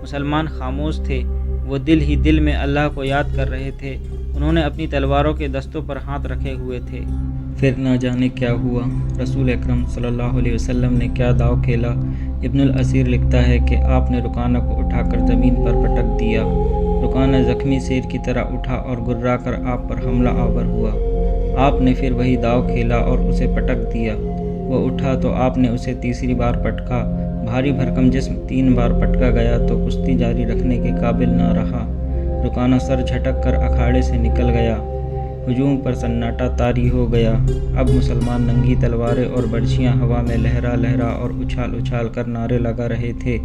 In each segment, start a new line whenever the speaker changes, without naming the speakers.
مسلمان خاموش تھے، وہ دل ہی دل میں اللہ کو یاد کر رہے تھے۔ انہوں نے اپنی تلواروں کے دستوں پر ہاتھ رکھے ہوئے تھے۔ پھر نہ جانے کیا ہوا، رسول اکرم صلی اللہ علیہ وسلم نے کیا داؤ کھیلا۔ ابن الاسیر لکھتا ہے کہ آپ نے رکانہ کو اٹھا کر زمین پر پٹک دیا۔ رکانہ زخمی شیر کی طرح اٹھا اور گرا کر آپ پر حملہ آور ہوا۔ آپ نے پھر وہی داؤ کھیلا اور اسے پٹک دیا۔ وہ اٹھا تو آپ نے اسے تیسری بار پٹکا۔ بھاری بھرکم جسم 3 بار پٹکا گیا تو کشتی جاری رکھنے کے قابل نہ رہا۔ رکانہ سر جھٹک کر اکھاڑے سے نکل گیا۔ ہجوم پر سناٹا طاری ہو گیا۔ اب مسلمان ننگی تلواریں اور برچھیاں ہوا میں لہرا لہرا اور اچھال اچھال کر نعرے لگا رہے تھے،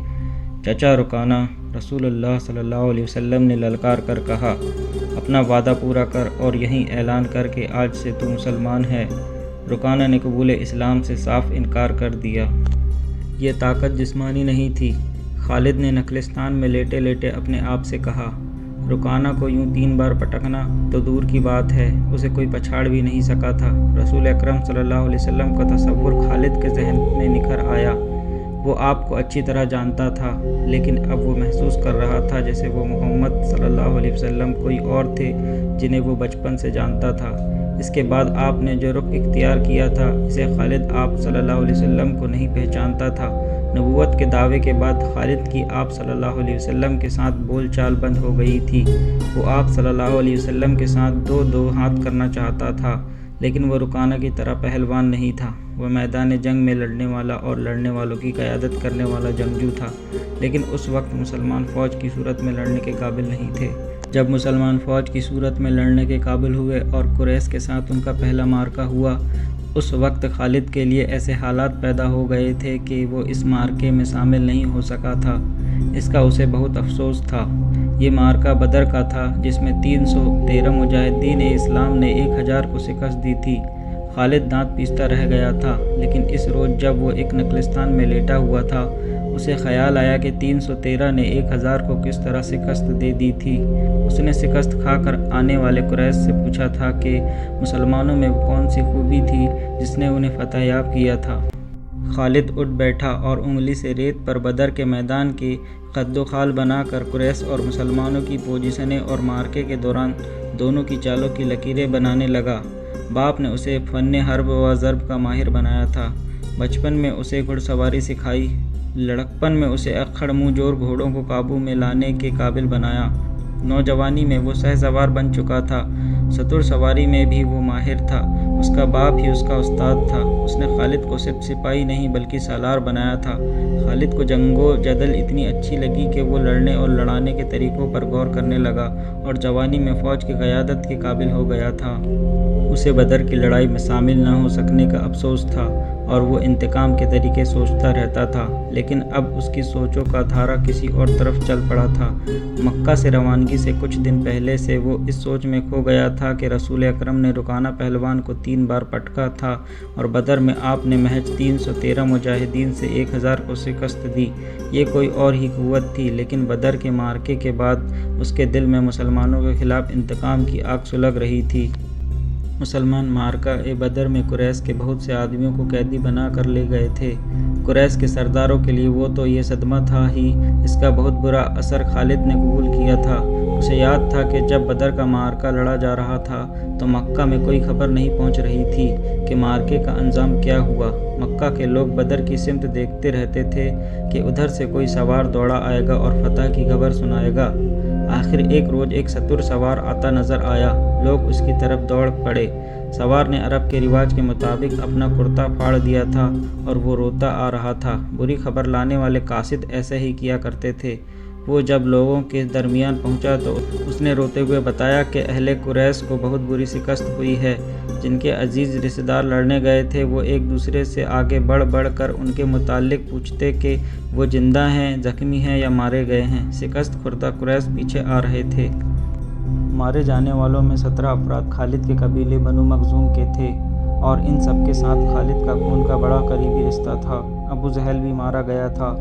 چچا رکانہ! رسول اللہ صلی اللہ علیہ وسلم نے للکار کر کہا، اپنا وعدہ پورا کر اور یہیں اعلان کر کہ آج سے تو مسلمان ہے۔ رکانہ نے قبول اسلام سے صاف انکار کر دیا۔ یہ طاقت جسمانی نہیں تھی۔ خالد نے نخلستان میں لیٹے لیٹے اپنے آپ سے کہا، رکانہ کو یوں 3 بار پٹکنا تو دور کی بات ہے، اسے کوئی پچھاڑ بھی نہیں سکا تھا۔ رسول اکرم صلی اللہ علیہ وسلم کا تصور خالد کے ذہن میں نکھر آیا۔ وہ آپ کو اچھی طرح جانتا تھا، لیکن اب وہ محسوس کر رہا تھا جیسے وہ محمد صلی اللہ علیہ وسلم کوئی اور تھے جنہیں وہ بچپن سے جانتا تھا۔ اس کے بعد آپ نے جو رخ اختیار کیا تھا، اسے خالد آپ صلی اللہ علیہ وسلم کو نہیں پہچانتا تھا۔ نبوت کے دعوے کے بعد خالد کی آپ صلی اللہ علیہ وسلم کے ساتھ بول چال بند ہو گئی تھی۔ وہ آپ صلی اللہ علیہ وسلم کے ساتھ دو ہاتھ کرنا چاہتا تھا، لیکن وہ رکانہ کی طرح پہلوان نہیں تھا۔ وہ میدان جنگ میں لڑنے والا اور لڑنے والوں کی قیادت کرنے والا جنگجو تھا، لیکن اس وقت مسلمان فوج کی صورت میں لڑنے کے قابل نہیں تھے۔ جب مسلمان فوج کی صورت میں لڑنے کے قابل ہوئے اور قریش کے ساتھ ان کا پہلا معرکہ ہوا، اس وقت خالد کے لیے ایسے حالات پیدا ہو گئے تھے کہ وہ اس معرکے میں شامل نہیں ہو سکا تھا۔ اس کا اسے بہت افسوس تھا۔ یہ معرکہ بدر کا تھا، جس میں 313 مجاہدین اسلام نے 1000 کو شکست دی تھی۔ خالد دانت پیستا رہ گیا تھا، لیکن اس روز جب وہ ایک نخلستان میں لیٹا ہوا تھا، اسے خیال آیا کہ 313 نے 1000 کو کس طرح شکست دے دی تھی۔ اس نے شکست کھا کر آنے والے قریش سے پوچھا تھا کہ مسلمانوں میں وہ کون سی خوبی تھی جس نے انہیں فتح یاب کیا تھا۔ خالد اٹھ بیٹھا اور انگلی سے ریت پر بدر کے میدان کی خد و خال بنا کر قریش اور مسلمانوں کی پوزیشنیں اور معرکے کے دوران دونوں کی چالوں کی لکیریں بنانے لگا۔ باپ نے اسے فن حرب و ضرب کا ماہر بنایا تھا۔ بچپن میں اسے گھڑ سواری سکھائی، لڑکپن میں اسے اکھڑ منہ جور گھوڑوں کو قابو میں لانے کے قابل بنایا۔ نوجوانی میں وہ شہ سوار بن چکا تھا۔ شتر سواری میں بھی وہ ماہر تھا۔ اس کا باپ ہی اس کا استاد تھا۔ اس نے خالد کو صرف سپاہی نہیں بلکہ سالار بنایا تھا۔ خالد کو جنگ و جدل اتنی اچھی لگی کہ وہ لڑنے اور لڑانے کے طریقوں پر غور کرنے لگا اور جوانی میں فوج کی قیادت کے قابل ہو گیا تھا۔ اسے بدر کی لڑائی میں شامل نہ ہو سکنے کا افسوس تھا اور وہ انتقام کے طریقے سوچتا رہتا تھا، لیکن اب اس کی سوچوں کا دھارا کسی اور طرف چل پڑا تھا۔ مکہ سے روانگی سے کچھ دن پہلے سے وہ اس سوچ میں کھو گیا تھا کہ رسول اکرم نے رکانہ پہلوان کو 3 بار پٹکا تھا اور بدر میں آپ نے محض 313 مجاہدین سے 1000 کو شکست دی۔ یہ کوئی اور ہی قوت تھی، لیکن بدر کے معرکے کے بعد اس کے دل میں مسلمانوں کے خلاف انتقام کی آگ سلگ رہی تھی۔ مسلمان معرکہ بدر میں قریش کے بہت سے آدمیوں کو قیدی بنا کر لے گئے تھے۔ قریش کے سرداروں کے لیے وہ تو یہ صدمہ تھا ہی، اس کا بہت برا اثر خالد نے قبول کیا تھا۔ اسے یاد تھا کہ جب بدر کا معرکہ لڑا جا رہا تھا تو مکہ میں کوئی خبر نہیں پہنچ رہی تھی کہ معرکے کا انجام کیا ہوا۔ مکہ کے لوگ بدر کی سمت دیکھتے رہتے تھے کہ ادھر سے کوئی سوار دوڑا آئے گا اور فتح کی خبر سنائے گا۔ آخر ایک روز ایک شتر سوار آتا نظر آیا۔ لوگ اس کی طرف دوڑ پڑے۔ سوار نے عرب کے رواج کے مطابق اپنا کرتا پھاڑ دیا تھا اور وہ روتا آ رہا تھا۔ بری خبر لانے والے قاصد ایسے ہی کیا کرتے تھے۔ وہ جب لوگوں کے درمیان پہنچا تو اس نے روتے ہوئے بتایا کہ اہل قریش کو بہت بری شکست ہوئی ہے۔ جن کے عزیز رشتہ دار لڑنے گئے تھے وہ ایک دوسرے سے آگے بڑھ بڑھ کر ان کے متعلق پوچھتے کہ وہ زندہ ہیں، زخمی ہیں یا مارے گئے ہیں۔ شکست خوردہ قریش پیچھے آ رہے تھے۔ مارے جانے والوں میں 17 افراد خالد کے قبیلے بنو مخزوم کے تھے اور ان سب کے ساتھ خالد کا خون کا بڑا قریبی رشتہ تھا۔ ابو جہل بھی مارا گیا تھا۔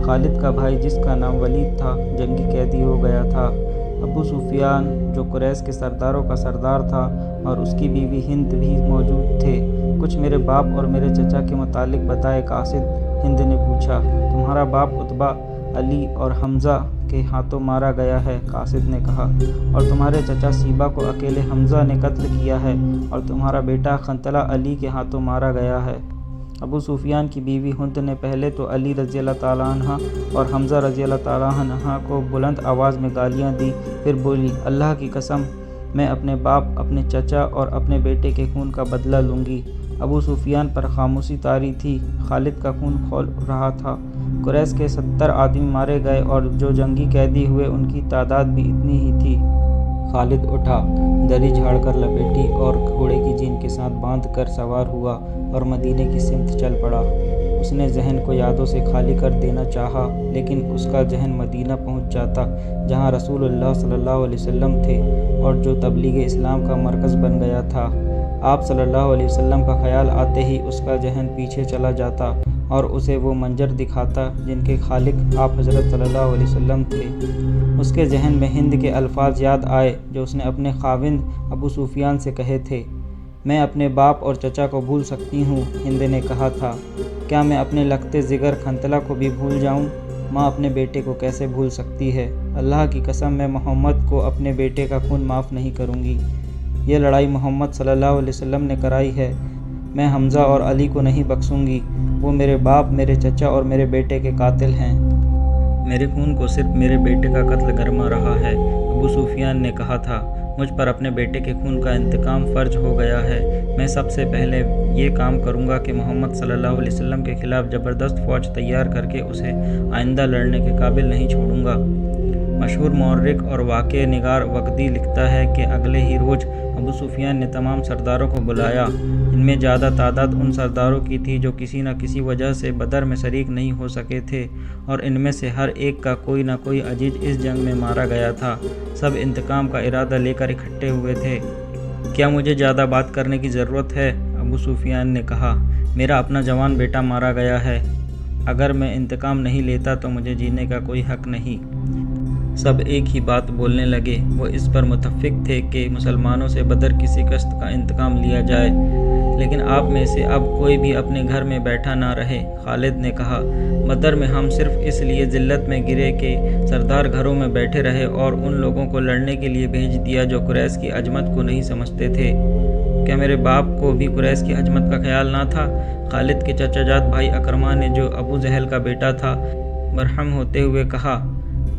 خالد کا بھائی جس کا نام ولید تھا جنگی قیدی ہو گیا تھا۔ ابو سفیان جو قریش کے سرداروں کا سردار تھا اور اس کی بیوی ہند بھی موجود تھے۔ کچھ میرے باپ اور میرے چچا کے متعلق بتائے۔ قاصد ہند نے پوچھا، تمہارا باپ عتبہ علی اور حمزہ کے ہاتھوں مارا گیا ہے، قاصد نے کہا، اور تمہارے چچا سیبہ کو اکیلے حمزہ نے قتل کیا ہے اور تمہارا بیٹا خنطلہ علی کے ہاتھوں مارا گیا ہے۔ ابو سفیان کی بیوی ہند نے پہلے تو علی رضی اللہ تعالیٰ عنہ اور حمزہ رضی اللہ تعالیٰ عنہ کو بلند آواز میں گالیاں دی، پھر بولی، اللہ کی قسم، میں اپنے باپ، اپنے چچا اور اپنے بیٹے کے خون کا بدلہ لوں گی۔ ابو سفیان پر خاموشی طاری تھی، خالد کا خون کھول رہا تھا۔ قریش کے 70 آدمی مارے گئے اور جو جنگی قیدی ہوئے ان کی تعداد بھی اتنی ہی تھی۔ خالد اٹھا، دری جھاڑ کر لپیٹی اور گھوڑے کی جین کے ساتھ باندھ کر سوار ہوا اور مدینے کی سمت چل پڑا۔ اس نے ذہن کو یادوں سے خالی کر دینا چاہا، لیکن اس کا ذہن مدینہ پہنچ جاتا جہاں رسول اللہ صلی اللہ علیہ وسلم تھے اور جو تبلیغ اسلام کا مرکز بن گیا تھا۔ آپ صلی اللہ علیہ وسلم کا خیال آتے ہی اس کا ذہن پیچھے چلا جاتا اور اسے وہ منظر دکھاتا جن کے خالق آپ حضرت صلی اللہ علیہ وسلم تھے۔ اس کے ذہن میں ہند کے الفاظ یاد آئے جو اس نے اپنے خاوند ابو سفیان سے کہے تھے۔ میں اپنے باپ اور چچا کو بھول سکتی ہوں، ہند نے کہا تھا، کیا میں اپنے لگتے جگر خنطلہ کو بھی بھول جاؤں؟ ماں اپنے بیٹے کو کیسے بھول سکتی ہے؟ اللہ کی قسم، میں محمد کو اپنے بیٹے کا خون معاف نہیں کروں گی۔ یہ لڑائی محمد صلی اللہ علیہ وسلم نے کرائی ہے، میں حمزہ اور علی کو نہیں بخشوں گی۔ وہ میرے باپ، میرے چچا اور میرے بیٹے کے قاتل ہیں۔ میرے خون کو صرف میرے بیٹے کا قتل گرما رہا ہے۔ ابو سفیان نے کہا تھا، مجھ پر اپنے بیٹے کے خون کا انتقام فرض ہو گیا ہے۔ میں سب سے پہلے یہ کام کروں گا کہ محمد صلی اللہ علیہ وسلم کے خلاف زبردست فوج تیار کر کے اسے آئندہ لڑنے کے قابل نہیں چھوڑوں گا۔ مشہور مورخ اور واقعہ نگار وقدی لکھتا ہے کہ اگلے ہی روز ابو سفیان نے تمام سرداروں کو بلایا۔ ان میں زیادہ تعداد ان سرداروں کی تھی جو کسی نہ کسی وجہ سے بدر میں شریک نہیں ہو سکے تھے، اور ان میں سے ہر ایک کا کوئی نہ کوئی عزیز اس جنگ میں مارا گیا تھا۔ سب انتقام کا ارادہ لے کر اکٹھے ہوئے تھے۔ کیا مجھے زیادہ بات کرنے کی ضرورت ہے؟ ابو سفیان نے کہا، میرا اپنا جوان بیٹا مارا گیا ہے، اگر میں انتقام نہیں لیتا تو مجھے جینے کا کوئی حق نہیں۔ سب ایک ہی بات بولنے لگے، وہ اس پر متفق تھے کہ مسلمانوں سے بدر کی شکست کا انتقام لیا جائے، لیکن آپ میں سے اب کوئی بھی اپنے گھر میں بیٹھا نہ رہے۔ خالد نے کہا، بدر میں ہم صرف اس لیے ذلت میں گرے کہ سردار گھروں میں بیٹھے رہے اور ان لوگوں کو لڑنے کے لیے بھیج دیا جو قریش کی عظمت کو نہیں سمجھتے تھے۔ کیا میرے باپ کو بھی قریش کی عظمت کا خیال نہ تھا؟ خالد کے چچا جات بھائی اکرمہ نے، جو ابو جہل کا بیٹا تھا، برہم ہوتے ہوئے کہا،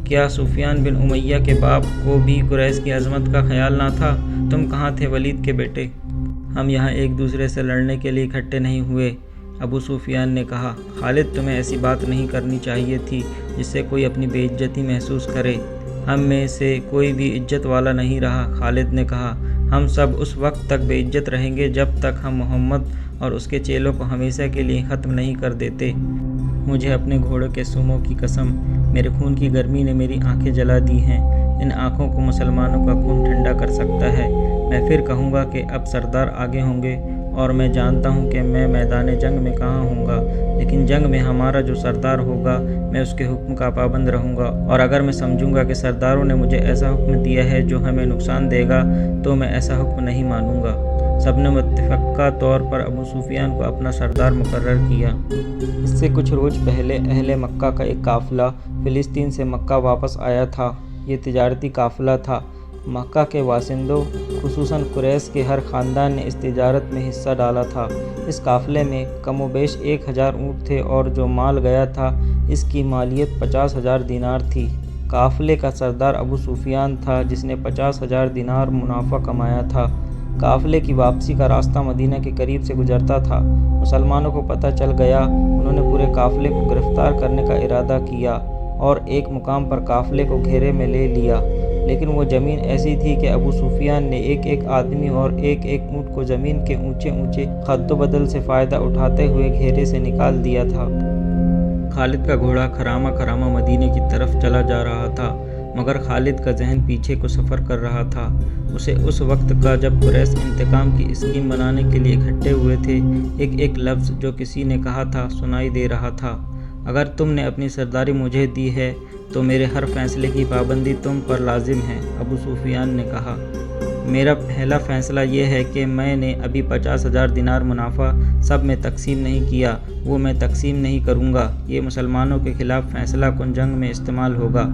کیا سفیان بن امیہ کے باپ کو بھی قریش کی عظمت کا خیال نہ تھا؟ تم کہاں تھے ولید کے بیٹے؟ ہم یہاں ایک دوسرے سے لڑنے کے لیے اکٹھے نہیں ہوئے۔ ابو سفیان نے کہا، خالد تمہیں ایسی بات نہیں کرنی چاہیے تھی جس سے کوئی اپنی بے عزتی محسوس کرے۔ ہم میں سے کوئی بھی عزت والا نہیں رہا۔ خالد نے کہا، ہم سب اس وقت تک بے عزت رہیں گے جب تک ہم محمد اور اس کے چیلوں کو ہمیشہ کے لیے ختم نہیں کر دیتے۔ مجھے اپنے گھوڑے کے سموں کی قسم، میرے خون کی گرمی نے میری آنکھیں جلا دی ہیں۔ ان آنکھوں کو مسلمانوں کا خون ٹھنڈا کر سکتا ہے۔ میں پھر کہوں گا کہ اب سردار آگے ہوں گے، اور میں جانتا ہوں کہ میں میدان جنگ میں کہاں ہوں گا، لیکن جنگ میں ہمارا جو سردار ہوگا میں اس کے حکم کا پابند رہوں گا، اور اگر میں سمجھوں گا کہ سرداروں نے مجھے ایسا حکم دیا ہے جو ہمیں نقصان دے گا تو میں ایسا حکم نہیں مانوں گا۔ سب نے متفقہ طور پر ابو سفیان کو اپنا سردار مقرر کیا۔ اس سے کچھ روز پہلے اہل مکہ کا ایک قافلہ فلسطین سے مکہ واپس آیا تھا۔ یہ تجارتی قافلہ تھا۔ مکہ کے باشندوں خصوصاً قریش کے ہر خاندان نے اس تجارت میں حصہ ڈالا تھا۔ اس قافلے میں کم و بیش 1000 اونٹ تھے اور جو مال گیا تھا اس کی مالیت 50,000 دینار تھی۔ قافلے کا سردار ابو سفیان تھا جس نے 50,000 دینار منافع کمایا تھا۔ قافلے کی واپسی کا راستہ مدینہ کے قریب سے گزرتا تھا۔ مسلمانوں کو پتہ چل گیا، انہوں نے پورے قافلے کو گرفتار کرنے کا ارادہ کیا اور ایک مقام پر قافلے کو گھیرے میں لے لیا، لیکن وہ زمین ایسی تھی کہ ابو سفیان نے ایک ایک آدمی اور ایک ایک اونٹ کو زمین کے اونچے اونچے خد و بدل سے فائدہ اٹھاتے ہوئے گھیرے سے نکال دیا تھا۔ خالد کا گھوڑا کھرامہ کھرامہ مدینے کی طرف چلا جا رہا تھا، مگر خالد کا ذہن پیچھے کو سفر کر رہا تھا۔ اسے اس وقت کا جب قریش انتقام کی اسکیم بنانے کے لیے اکٹھے ہوئے تھے، ایک ایک لفظ جو کسی نے کہا تھا سنائی دے رہا تھا۔ اگر تم نے اپنی سرداری مجھے دی ہے تو میرے ہر فیصلے کی پابندی تم پر لازم ہے، ابو سفیان نے کہا۔ میرا پہلا فیصلہ یہ ہے کہ میں نے ابھی 50,000 دینار منافع سب میں تقسیم نہیں کیا، وہ میں تقسیم نہیں کروں گا۔ یہ مسلمانوں کے خلاف فیصلہ کن جنگ میں استعمال ہوگا۔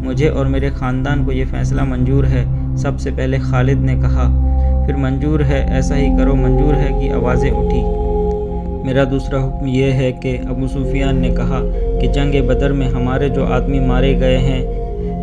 مجھے اور میرے خاندان کو یہ فیصلہ منظور ہے۔ سب سے پہلے خالد نے کہا۔ پھر منظور ہے، ایسا ہی کرو، منظور ہے کی آوازیں اٹھی۔ میرا دوسرا حکم یہ ہے کہ ابو سفیان نے کہا کہ جنگ بدر میں ہمارے جو آدمی مارے گئے ہیں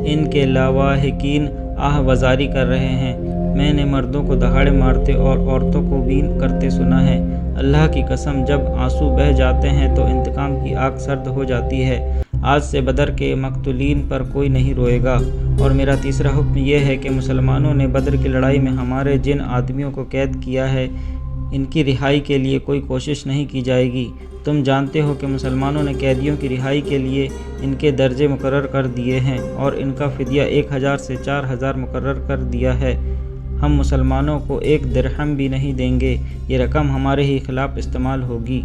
ان کے لاواحقین آہ وزاری کر رہے ہیں۔ میں نے مردوں کو دہاڑے مارتے اور عورتوں کو بین کرتے سنا ہے۔ اللہ کی قسم، جب آنسو بہہ جاتے ہیں تو انتقام کی آگ سرد ہو جاتی ہے۔ آج سے بدر کے مقتولین پر کوئی نہیں روئے گا۔ اور میرا تیسرا حکم یہ ہے کہ مسلمانوں نے بدر کی لڑائی میں ہمارے جن آدمیوں کو قید کیا ہے ان کی رہائی کے لیے کوئی کوشش نہیں کی جائے گی۔ تم جانتے ہو کہ مسلمانوں نے قیدیوں کی رہائی کے لیے ان کے درجے مقرر کر دیے ہیں اور ان کا فدیہ 1000 سے 4000 مقرر کر دیا ہے۔ ہم مسلمانوں کو 1 درہم بھی نہیں دیں گے، یہ رقم ہمارے ہی خلاف استعمال ہوگی۔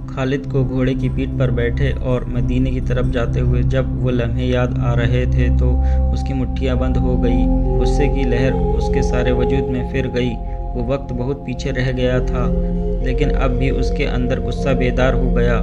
خالد کو گھوڑے کی پیٹھ پر بیٹھے اور مدینے کی طرف جاتے ہوئے جب وہ لمحے یاد آ رہے تھے تو اس کی مٹھیاں بند ہو گئی، غصے کی لہر اس کے سارے وجود میں پھر گئی۔ وہ وقت بہت پیچھے رہ گیا تھا، لیکن اب بھی اس کے اندر غصہ بیدار ہو گیا۔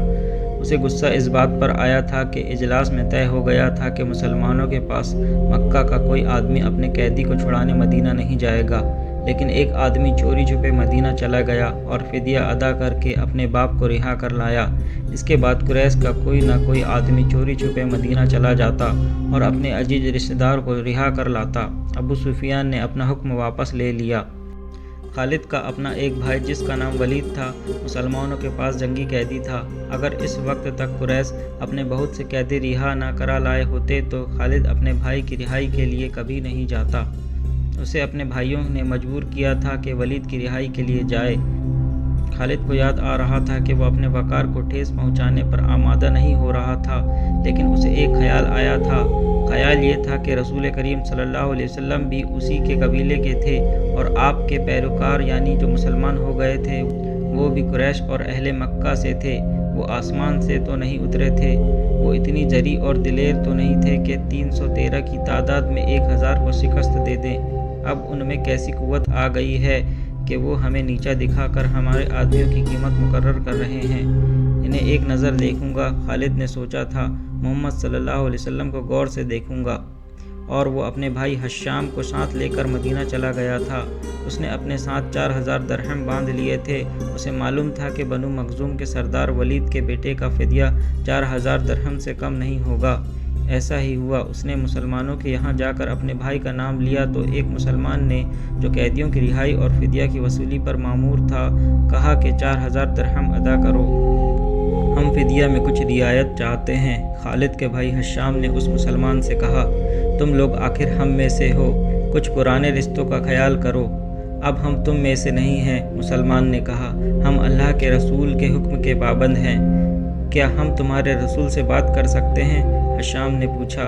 اسے غصہ اس بات پر آیا تھا کہ اجلاس میں طے ہو گیا تھا کہ مسلمانوں کے پاس مکہ کا کوئی آدمی اپنے قیدی کو چھڑانے مدینہ نہیں جائے گا، لیکن ایک آدمی چوری چھپے مدینہ چلا گیا اور فدیہ ادا کر کے اپنے باپ کو رہا کر لایا۔ اس کے بعد قریش کا کوئی نہ کوئی آدمی چوری چھپے مدینہ چلا جاتا اور اپنے عزیز رشتہ دار کو رہا کر لاتا۔ ابو سفیان نے اپنا حکم واپس لے لیا۔ خالد کا اپنا ایک بھائی جس کا نام ولید تھا مسلمانوں کے پاس جنگی قیدی تھا۔ اگر اس وقت تک قریش اپنے بہت سے قیدی رہا نہ کرا لائے ہوتے تو خالد اپنے بھائی کی رہائی کے لیے کبھی نہیں جاتا۔ اسے اپنے بھائیوں نے مجبور کیا تھا کہ ولید کی رہائی کے لیے جائے۔ خالد کو یاد آ رہا تھا کہ وہ اپنے وقار کو ٹھیس پہنچانے پر آمادہ نہیں ہو رہا تھا، لیکن اسے ایک خیال آیا تھا۔ خیال یہ تھا کہ رسول کریم صلی اللہ علیہ وسلم بھی اسی کے قبیلے کے تھے اور آپ کے پیروکار یعنی جو مسلمان ہو گئے تھے وہ بھی قریش اور اہل مکہ سے تھے۔ وہ آسمان سے تو نہیں اترے تھے، وہ اتنی جری اور دلیر تو نہیں تھے کہ 313 کی تعداد میں 1000 کو شکست دے دیں۔ اب ان میں کیسی قوت آ گئی ہے کہ وہ ہمیں نیچا دکھا کر ہمارے آدمیوں کی قیمت مقرر کر رہے ہیں۔ انہیں ایک نظر دیکھوں گا، خالد نے سوچا تھا۔ محمد صلی اللہ علیہ وسلم کو غور سے دیکھوں گا۔ اور وہ اپنے بھائی حشام کو ساتھ لے کر مدینہ چلا گیا تھا۔ اس نے اپنے ساتھ 4000 درہم باندھ لیے تھے۔ اسے معلوم تھا کہ بنو مخزوم کے سردار ولید کے بیٹے کا فدیہ 4000 درہم سے کم نہیں ہوگا۔ ایسا ہی ہوا۔ اس نے مسلمانوں کے یہاں جا کر اپنے بھائی کا نام لیا تو ایک مسلمان نے جو قیدیوں کی رہائی اور فدیہ کی وصولی پر مامور تھا کہا کہ 4000 درہم ادا کرو، ہم فدیہ میں کچھ رعایت چاہتے ہیں۔ خالد کے بھائی حشام نے اس مسلمان سے کہا، تم لوگ آخر ہم میں سے ہو، کچھ پرانے رشتوں کا خیال کرو، اب ہم تم میں سے نہیں ہیں۔ مسلمان نے کہا، ہم اللہ کے رسول کے حکم کے پابند ہیں، کیا ہم تمہارے رسول سے بات کر سکتے ہیں؟ حشام نے پوچھا۔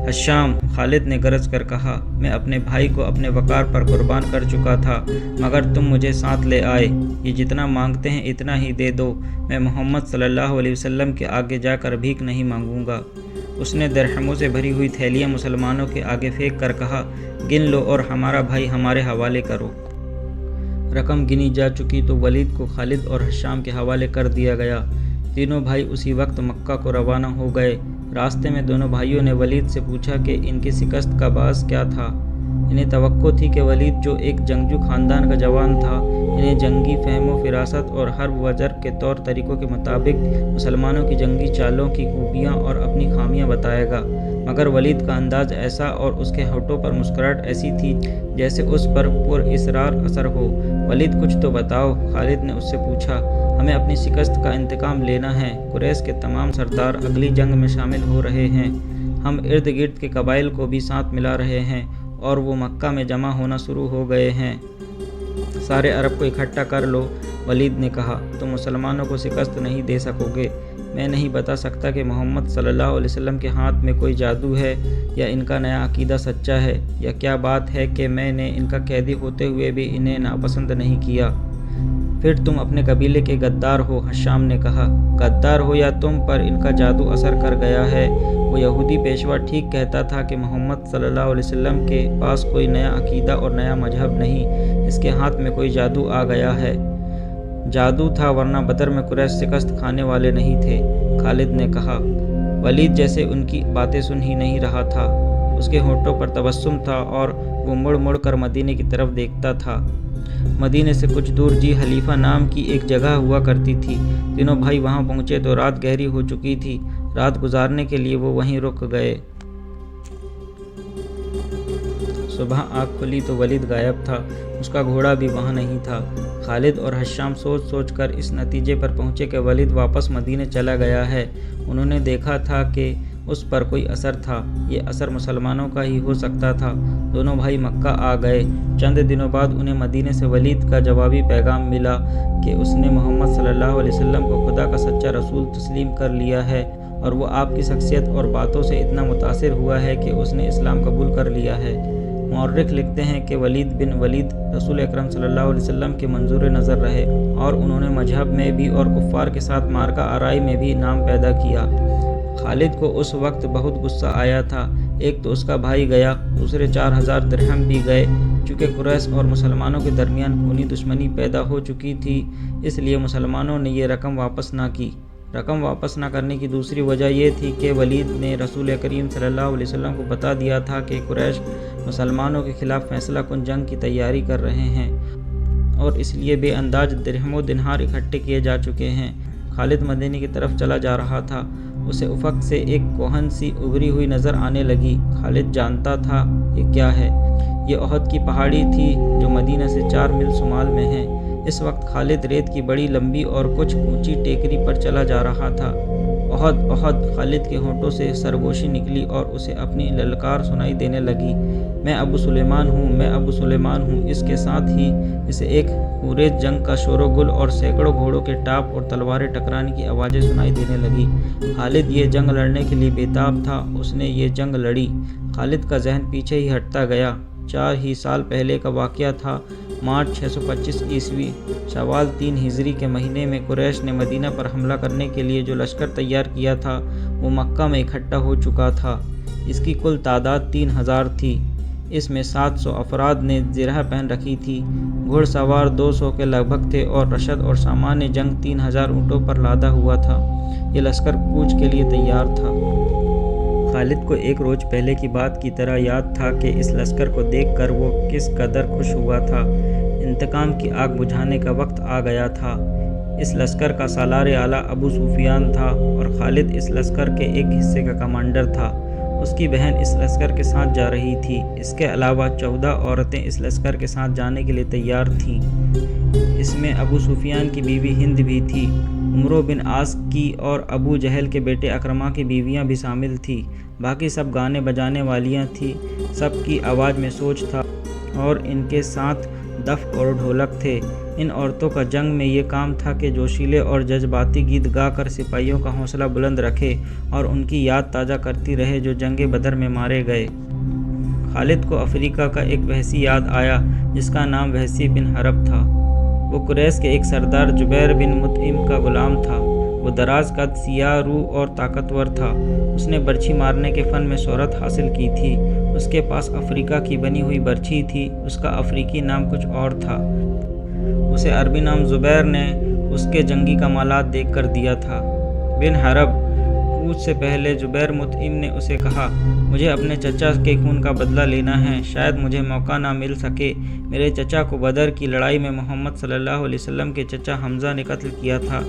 حشام، خالد نے گرج کر کہا، میں اپنے بھائی کو اپنے وقار پر قربان کر چکا تھا، مگر تم مجھے ساتھ لے آئے۔ یہ جتنا مانگتے ہیں اتنا ہی دے دو، میں محمد صلی اللہ علیہ وسلم کے آگے جا کر بھیک نہیں مانگوں گا۔ اس نے درہموں سے بھری ہوئی تھیلیاں مسلمانوں کے آگے پھینک کر کہا، گن لو اور ہمارا بھائی ہمارے حوالے کرو۔ رقم گنی جا چکی تو ولید کو خالد اور حشام کے حوالے کر دیا گیا۔ تینوں بھائی اسی وقت مکہ کو روانہ ہو گئے۔ راستے میں دونوں بھائیوں نے ولید سے پوچھا کہ ان کی شکست کا باعث کیا تھا۔ انہیں توقع تھی کہ ولید جو ایک جنگجو خاندان کا جوان تھا، انہیں جنگی فہم و فراست اور حرب و جر کے طور طریقوں کے مطابق مسلمانوں کی جنگی چالوں کی خوبیاں اور اپنی خامیاں بتائے گا، مگر ولید کا انداز ایسا اور اس کے ہونٹوں پر مسکراہٹ ایسی تھی جیسے اس پر پر اسرار اثر ہو۔ ولید، کچھ تو بتاؤ، خالد نے اس سے پوچھا۔ ہمیں اپنی شکست کا انتقام لینا ہے۔ قریش کے تمام سردار اگلی جنگ میں شامل ہو رہے ہیں۔ ہم ارد گرد کے قبائل کو بھی ساتھ ملا رہے ہیں اور وہ مکہ میں جمع ہونا شروع ہو گئے ہیں۔ سارے عرب کو اکٹھا کر لو، ولید نے کہا، تم مسلمانوں کو شکست نہیں دے سکو گے۔ میں نہیں بتا سکتا کہ محمد صلی اللہ علیہ وسلم کے ہاتھ میں کوئی جادو ہے یا ان کا نیا عقیدہ سچا ہے، یا کیا بات ہے کہ میں نے ان کا قیدی ہوتے ہوئے بھی انہیں ناپسند نہیں کیا۔ پھر تم اپنے قبیلے کے غدار ہو۔ ہشام نے کہا، غدار ہو یا تم پر ان کا جادو اثر کر گیا ہے۔ وہ یہودی پیشوا ٹھیک کہتا تھا کہ محمد صلی اللہ علیہ وسلم کے پاس کوئی نیا عقیدہ اور نیا مذہب نہیں، اس کے ہاتھ میں کوئی جادو آ گیا ہے۔ جادو تھا، ورنہ بدر میں قریش شکست کھانے والے نہیں تھے۔ خالد نے کہا۔ ولید جیسے ان کی باتیں سن ہی نہیں رہا تھا، اس کے ہونٹوں پر تبسم تھا اور وہ مڑ مڑ کر مدینے کی طرف دیکھتا تھا۔ مدینے سے کچھ دور جی حلیفہ نام کی ایک جگہ ہوا کرتی تھی۔ تینوں بھائی وہاں پہنچے تو رات گہری ہو چکی تھی۔ رات گزارنے کے لیے وہ وہیں رک گئے۔ صبح آنکھ کھلی تو ولید غائب تھا، اس کا گھوڑا بھی وہاں نہیں تھا۔ خالد اور ہشام سوچ سوچ کر اس نتیجے پر پہنچے کہ ولید واپس مدینے چلا گیا ہے۔ انہوں نے دیکھا تھا کہ اس پر کوئی اثر تھا، یہ اثر مسلمانوں کا ہی ہو سکتا تھا۔ دونوں بھائی مکہ آ گئے۔ چند دنوں بعد انہیں مدینے سے ولید کا جوابی پیغام ملا کہ اس نے محمد صلی اللہ علیہ وسلم کو خدا کا سچا رسول تسلیم کر لیا ہے، اور وہ آپ کی شخصیت اور باتوں سے اتنا متاثر ہوا ہے کہ اس نے اسلام قبول کر لیا ہے۔ مورخ لکھتے ہیں کہ ولید بن ولید رسول اکرم صلی اللہ علیہ وسلم کے منظور نظر رہے، اور انہوں نے مذہب میں بھی اور کفار کے ساتھ معرکہ آرائی میں بھی نام پیدا کیا۔ خالد کو اس وقت بہت غصہ آیا تھا۔ ایک تو اس کا بھائی گیا، دوسرے 4000 درہم بھی گئے۔ چونکہ قریش اور مسلمانوں کے درمیان خونی دشمنی پیدا ہو چکی تھی، اس لیے مسلمانوں نے یہ رقم واپس نہ کی۔ رقم واپس نہ کرنے کی دوسری وجہ یہ تھی کہ ولید نے رسول کریم صلی اللہ علیہ وسلم کو بتا دیا تھا کہ قریش مسلمانوں کے خلاف فیصلہ کن جنگ کی تیاری کر رہے ہیں، اور اس لیے بے انداز درہم و دینار اکٹھے کیے جا چکے ہیں۔ خالد مدینے کی طرف چلا جا رہا تھا، اسے افق سے ایک کوہن سی ابھری ہوئی نظر آنے لگی۔ خالد جانتا تھا یہ کیا ہے۔ یہ احد کی پہاڑی تھی جو مدینہ سے 4 میل شمال میں ہے۔ اس وقت خالد ریت کی بڑی لمبی اور کچھ اونچی ٹیکری پر چلا جا رہا تھا۔ احد احد! خالد کے ہونٹوں سے سرگوشی نکلی اور اسے اپنی للکار سنائی دینے لگی، میں ابو سلیمان ہوں، میں ابو سلیمان ہوں۔ اس کے ساتھ ہی اسے ایک خونریز جنگ کا شور و گل اور سینکڑوں گھوڑوں کے ٹاپ اور تلواریں ٹکرانے کی آوازیں سنائی دینے لگی۔ خالد یہ جنگ لڑنے کے لیے بےتاب تھا، اس نے یہ جنگ لڑی۔ خالد کا ذہن پیچھے ہی ہٹتا گیا۔ 4 ہی سال پہلے کا واقعہ تھا۔ مارچ 625 عیسوی، شوال 3 ہجری کے مہینے میں قریش نے مدینہ پر حملہ کرنے کے لیے جو لشکر تیار کیا تھا وہ مکہ میں اکٹھا ہو چکا تھا۔ اس کی کل تعداد 3000 تھی۔ اس میں 700 افراد نے زرہ پہن رکھی تھی، گھڑ سوار 200 کے لگ بھگ تھے، اور رشد اور سامان جنگ 3000 اونٹوں پر لادا ہوا تھا۔ یہ لشکر کوچ کے لیے تیار تھا۔ خالد کو ایک روز پہلے کی بات کی طرح یاد تھا کہ اس لشکر کو دیکھ کر وہ کس قدر خوش ہوا تھا۔ انتقام کی آگ بجھانے کا وقت آ گیا تھا۔ اس لشکر کا سالار اعلیٰ ابو سفیان تھا، اور خالد اس لشکر کے ایک حصے کا کمانڈر تھا۔ اس کی بہن اس لشکر کے ساتھ جا رہی تھی۔ اس کے علاوہ 14 عورتیں اس لشکر کے ساتھ جانے کے لیے تیار تھیں۔ اس میں ابو سفیان کی بیوی ہند بھی تھی۔ عمرو بن عاص کی اور ابو جہل کے بیٹے اکرمہ کی بیویاں بھی شامل تھیں۔ باقی سب گانے بجانے والیاں تھیں۔ سب کی آواز میں سوچ تھا، اور ان کے ساتھ دف اور ڈھولک تھے۔ ان عورتوں کا جنگ میں یہ کام تھا کہ جوشیلے اور جذباتی گیت گا کر سپاہیوں کا حوصلہ بلند رکھے اور ان کی یاد تازہ کرتی رہے جو جنگ بدر میں مارے گئے۔ خالد کو افریقہ کا ایک وحشی یاد آیا جس کا نام وحشی بن حرب تھا۔ وہ قریش کے ایک سردار جبیر بن مطعم کا غلام تھا۔ وہ دراز قد، سیاہ رو اور طاقتور تھا۔ اس نے برچھی مارنے کے فن میں شہرت حاصل کی تھی۔ اس کے پاس افریقہ کی بنی ہوئی برچھی تھی۔ اس کا افریقی نام کچھ اور تھا۔ اسے عربی نام زبیر نے اس کے جنگی کمالات دیکھ کر دیا تھا۔ بن حرب کوچ سے پہلے جبیر مطعم نے اسے کہا، مجھے اپنے چچا کے خون کا بدلہ لینا ہے، شاید مجھے موقع نہ مل سکے۔ میرے چچا کو بدر کی لڑائی میں محمد صلی اللہ علیہ وسلم کے چچا حمزہ نے قتل کیا تھا۔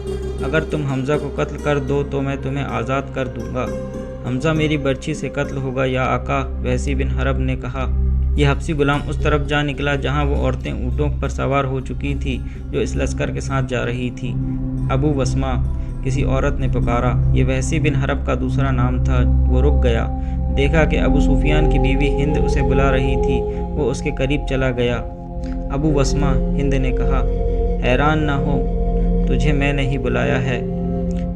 اگر تم حمزہ کو قتل کر دو تو میں تمہیں آزاد کر دوں گا۔ حمزہ میری برچھی سے قتل ہوگا یا آقا، وحشی بن حرب نے کہا۔ یہ حبشی غلام اس طرف جا نکلا جہاں وہ عورتیں اونٹوں پر سوار ہو چکی تھیں جو اس لشکر کے ساتھ جا رہی تھیں۔ ابو وسمہ، کسی عورت نے پکارا۔ یہ وحشی بن حرب کا دوسرا نام تھا۔ وہ رک گیا، دیکھا کہ ابو سفیان کی بیوی ہند اسے بلا رہی تھی۔ وہ اس کے قریب چلا گیا۔ ابو وسمہ، ہند نے کہا، حیران نہ ہو، تجھے میں نے ہی بلایا ہے۔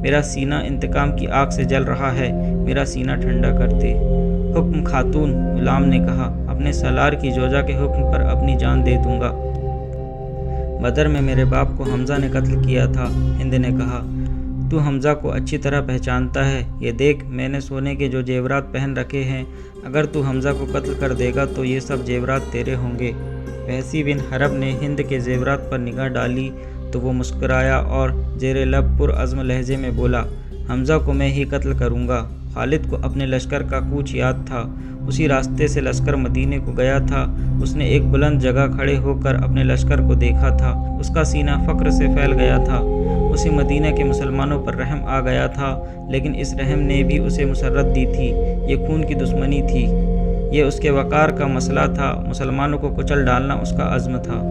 میرا سینہ انتقام کی آگ سے جل رہا ہے، میرا سینہ ٹھنڈا کر دے۔ حکم خاتون، غلام نے کہا، اپنے سالار کی زوجہ کے حکم پر اپنی جان دے دوں گا۔ بدر میں میرے باپ کو حمزہ نے قتل کیا تھا۔ ہند نے کہا، تو حمزہ کو اچھی طرح پہچانتا ہے، یہ دیکھ میں نے سونے کے جو زیورات پہن رکھے ہیں، اگر تو حمزہ کو قتل کر دے گا تو یہ سب زیورات تیرے ہوں گے۔ وحشی بن حرب نے ہند کے زیورات پر نگاہ ڈالی تو وہ مسکرایا اور زیر لب پرعزم لہجے میں بولا، حمزہ کو میں ہی قتل کروں گا۔ خالد کو اپنے لشکر کا کوچ یاد تھا، اسی راستے سے لشکر مدینے کو گیا تھا۔ اس نے ایک بلند جگہ کھڑے ہو کر اپنے لشکر کو دیکھا تھا، اس کا سینہ فخر سے پھیل گیا تھا۔ اسے مدینہ کے مسلمانوں پر رحم آ گیا تھا، لیکن اس رحم نے بھی اسے مسرت دی تھی، یہ خون کی دشمنی تھی، یہ اس کے وقار کا مسئلہ تھا، مسلمانوں کو کچل ڈالنا اس کا عزم تھا۔